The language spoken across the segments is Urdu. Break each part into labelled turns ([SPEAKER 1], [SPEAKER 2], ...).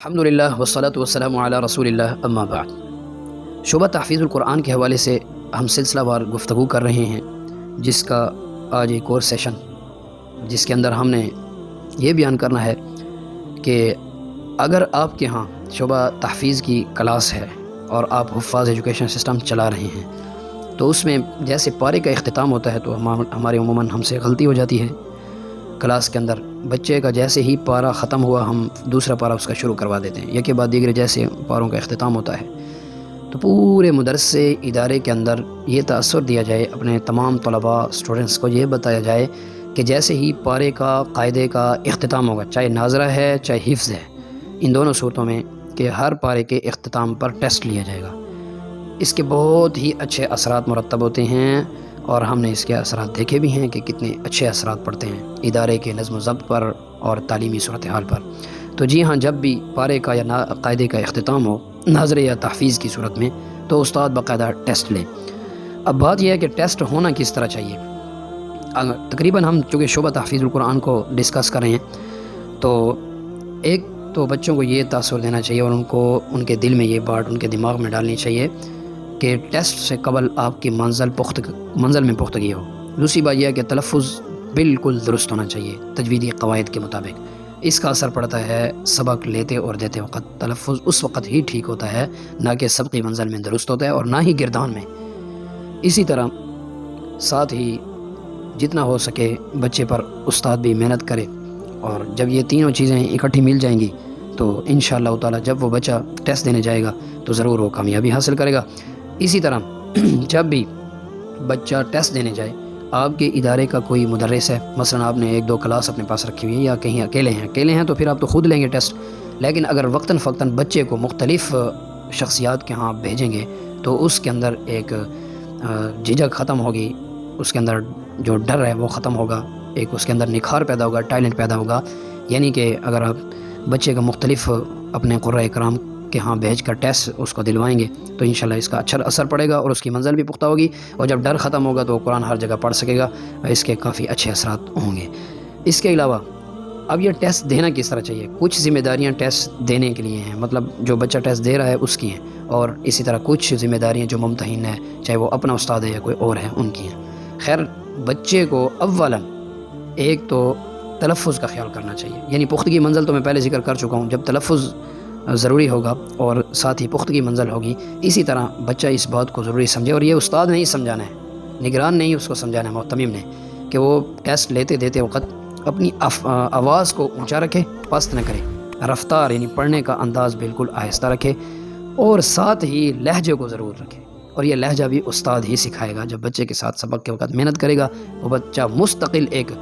[SPEAKER 1] الحمدللہ والصلاة والسلام علی رسول اللہ اما بعد۔ شعبہ تحفیظ القرآن کے حوالے سے ہم سلسلہ وار گفتگو کر رہے ہیں، جس کا آج ایک اور سیشن، جس کے اندر ہم نے یہ بیان کرنا ہے کہ اگر آپ کے ہاں شعبہ تحفیظ کی کلاس ہے اور آپ حفاظ ایجوکیشن سسٹم چلا رہے ہیں، تو اس میں جیسے پارے کا اختتام ہوتا ہے تو ہمارے عموماً ہم سے غلطی ہو جاتی ہے۔ کلاس کے اندر بچے کا جیسے ہی پارہ ختم ہوا ہم دوسرا پارہ اس کا شروع کروا دیتے ہیں، یکے بعد دیگرے جیسے پاروں کا اختتام ہوتا ہے، تو پورے مدرسے ادارے کے اندر یہ تاثر دیا جائے، اپنے تمام طلباء اسٹوڈنٹس کو یہ بتایا جائے کہ جیسے ہی پارے کا قاعدے کا اختتام ہوگا، چاہے ناظرہ ہے چاہے حفظ ہے، ان دونوں صورتوں میں کہ ہر پارے کے اختتام پر ٹیسٹ لیا جائے گا۔ اس کے بہت ہی اچھے اثرات مرتب ہوتے ہیں، اور ہم نے اس کے اثرات دیکھے بھی ہیں کہ کتنے اچھے اثرات پڑتے ہیں ادارے کے نظم و ضبط پر اور تعلیمی صورتحال پر۔ تو جی ہاں، جب بھی پارے کا یا قاعدے کا اختتام ہو ناظرے یا تحفیظ کی صورت میں، تو استاد باقاعدہ ٹیسٹ لیں۔ اب بات یہ ہے کہ ٹیسٹ ہونا کس طرح چاہیے۔ تقریباً ہم چونکہ شعبہ تحفیظ القرآن کو ڈسکس کر رہے ہیں، تو ایک تو بچوں کو یہ تاثر دینا چاہیے اور ان کے دل میں یہ بات ان کے دماغ میں ڈالنی چاہیے کہ ٹیسٹ سے قبل آپ کی منزل میں پختگی ہو۔ دوسری بات یہ ہے کہ تلفظ بالکل درست ہونا چاہیے تجویدی قواعد کے مطابق۔ اس کا اثر پڑتا ہے سبق لیتے اور دیتے وقت، تلفظ اس وقت ہی ٹھیک ہوتا ہے، نہ کہ سبقی منزل میں درست ہوتا ہے اور نہ ہی گردان میں۔ اسی طرح ساتھ ہی جتنا ہو سکے بچے پر استاد بھی محنت کرے، اور جب یہ تینوں چیزیں اکٹھی مل جائیں گی تو انشاءاللہ تعالی جب وہ بچہ ٹیسٹ دینے جائے گا تو ضرور وہ کامیابی حاصل کرے گا۔ اسی طرح جب بھی بچہ ٹیسٹ دینے جائے، آپ کے ادارے کا کوئی مدرس ہے، مثلا آپ نے ایک دو کلاس اپنے پاس رکھی ہوئی ہے یا کہیں اکیلے ہیں تو پھر آپ تو خود لیں گے ٹیسٹ، لیکن اگر وقتاً فوقتاً بچے کو مختلف شخصیات کے ہاں بھیجیں گے تو اس کے اندر ایک جھجک ختم ہوگی، اس کے اندر جو ڈر ہے وہ ختم ہوگا، ایک اس کے اندر نکھار پیدا ہوگا، ٹیلنٹ پیدا ہوگا۔ یعنی کہ اگر آپ بچے کا مختلف اپنے قرۂ کرام کے ہاں بھیج کر ٹیسٹ اس کو دلوائیں گے تو انشاءاللہ اس کا اچھا اثر پڑے گا اور اس کی منزل بھی پختہ ہوگی، اور جب ڈر ختم ہوگا تو وہ قرآن ہر جگہ پڑھ سکے گا، اس کے کافی اچھے اثرات ہوں گے۔ اس کے علاوہ اب یہ ٹیسٹ دینا کس طرح چاہیے، کچھ ذمہ داریاں ٹیسٹ دینے کے لیے ہیں، مطلب جو بچہ ٹیسٹ دے رہا ہے اس کی ہیں، اور اسی طرح کچھ ذمہ داریاں جو ممتحن ہے، چاہے وہ اپنا استاد ہے یا کوئی اور ہے، ان کی ہیں۔ خیر، بچے کو اولاً ایک تو تلفظ کا خیال کرنا چاہیے، یعنی پختگی منزل تو میں پہلے ذکر کر چکا ہوں، جب تلفظ ضروری ہوگا اور ساتھ ہی پختگی منزل ہوگی، اسی طرح بچہ اس بات کو ضروری سمجھے، اور یہ استاد نہیں سمجھانا ہے، نگران نہیں اس کو سمجھانا ہے، محتمم نے، کہ وہ ٹیسٹ لیتے دیتے وقت اپنی آواز کو اونچا رکھے، پست نہ کرے، رفتار یعنی پڑھنے کا انداز بالکل آہستہ رکھے، اور ساتھ ہی لہجے کو ضرور رکھے، اور یہ لہجہ بھی استاد ہی سکھائے گا۔ جب بچے کے ساتھ سبق کے وقت محنت کرے گا، وہ بچہ مستقل ایک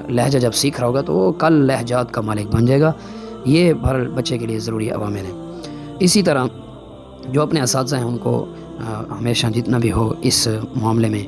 [SPEAKER 1] لہجہ جب سیکھ رہا ہوگا تو وہ کل لہجات کا مالک بن جائے گا۔ یہ بہر بچے کے لیے ضروری عوامل ہیں۔ اسی طرح جو اپنے اساتذہ ہیں ان کو ہمیشہ جتنا بھی ہو اس معاملے میں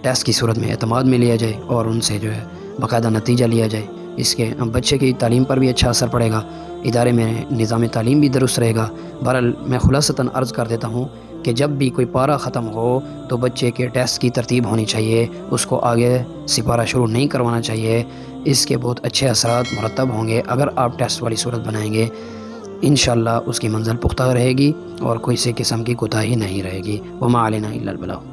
[SPEAKER 1] ٹیسٹ کی صورت میں اعتماد میں لیا جائے اور ان سے جو ہے باقاعدہ نتیجہ لیا جائے، اس کے بچے کی تعلیم پر بھی اچھا اثر پڑے گا، ادارے میں نظام تعلیم بھی درست رہے گا۔ بہرحال میں خلاصتاً عرض کر دیتا ہوں کہ جب بھی کوئی پارہ ختم ہو تو بچے کے ٹیسٹ کی ترتیب ہونی چاہیے، اس کو آگے سے پارہ شروع نہیں کروانا چاہیے، اس کے بہت اچھے اثرات مرتب ہوں گے اگر آپ ٹیسٹ والی صورت بنائیں گے۔ انشاءاللہ اس کی منزل پختہ رہے گی اور کوئی سے قسم کی کوتاہی نہیں رہے گی۔ وما علینا الا البلاغ۔